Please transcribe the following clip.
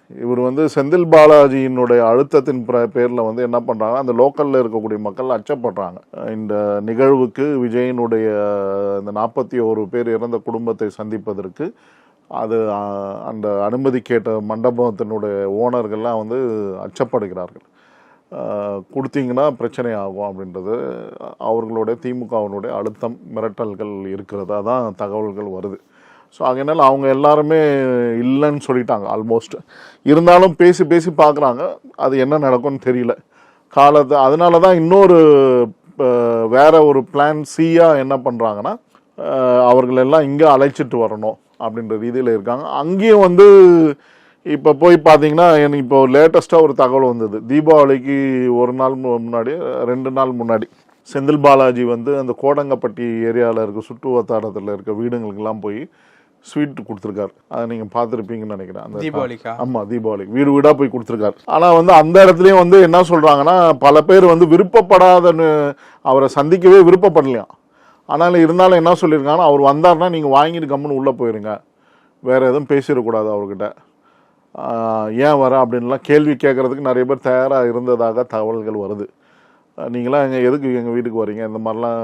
இவர் வந்து செந்தில் பாலாஜியினுடைய அழுத்தத்தின் பேரில் வந்து என்ன பண்ணுறாங்க, அந்த லோக்கலில் இருக்கக்கூடிய மக்கள் அச்சப்படுறாங்க. இந்த நிகழ்வுக்கு விஜயினுடைய இந்த 41 பேர் இறந்த குடும்பத்தை சந்திப்பதற்கு அது அந்த அனுமதி கேட்ட மண்டபத்தினுடைய ஓனர்கள்லாம் வந்து அச்சப்படுகிறார்கள். கொடுத்தீங்கன்னா பிரச்சனை ஆகும் அப்படின்றது அவர்களுடைய திமுகவினுடைய அழுத்தம் மிரட்டல்கள் இருக்கிறதா தான் தகவல்கள் வருது. ஸோ அதனால் அவங்க எல்லாருமே இல்லைன்னு சொல்லிட்டாங்க ஆல்மோஸ்ட். இருந்தாலும் பேசி பேசி பார்க்குறாங்க, அது என்ன நடக்கும்னு தெரியல காலத்தை. அதனால தான் இன்னொரு வேற ஒரு பிளான் சியாக என்ன பண்ணுறாங்கன்னா, அவர்கள் எல்லாம் இங்கே அழைச்சிட்டு வரணும் அப்படின்ற ரீதியில் இருக்காங்க. அங்கேயும் வந்து இப்போ போய் பார்த்தீங்கன்னா, எனக்கு இப்போ லேட்டஸ்ட்டாக ஒரு தகவல் வந்தது. தீபாவளிக்கு ஒரு நாள் முன்னாடி 2 நாள் முன்னாடி செந்தில் பாலாஜி வந்து அந்த கோடங்கப்பட்டி ஏரியாவில் இருக்க சுற்று வட்டாரத்தில் இருக்க வீடுங்களுக்கெல்லாம் போய் ஸ்வீட் கொடுத்துருக்காரு. அதை நீங்கள் பார்த்துருப்பீங்கன்னு நினைக்கிறேன். அந்த தீபாவளிக்கா? ஆமாம், தீபாவளிக்கு வீடு வீடாக போய் கொடுத்துருக்காரு. ஆனால் வந்து அந்த இடத்துலையும் வந்து என்ன சொல்கிறாங்கன்னா, பல பேர் வந்து விருப்பப்படாதன்னு அவரை சந்திக்கவே விருப்பப்படலையாம். ஆனாலும் இருந்தாலும் என்ன சொல்லியிருக்காங்கன்னா, அவர் வந்தார்னா நீங்கள் வாங்கிட்டு கம்முன்னு உள்ளே போயிருங்க, வேறு எதுவும் பேசிடக்கூடாது அவர்கிட்ட, ஏன் வர அப்படின்லாம் கேள்வி கேட்குறதுக்கு நிறைய பேர் தயாராக இருந்ததாக தகவல்கள் வருது. நீங்களாம் எதுக்கு எங்கள் வீட்டுக்கு வரீங்க, இந்த மாதிரிலாம்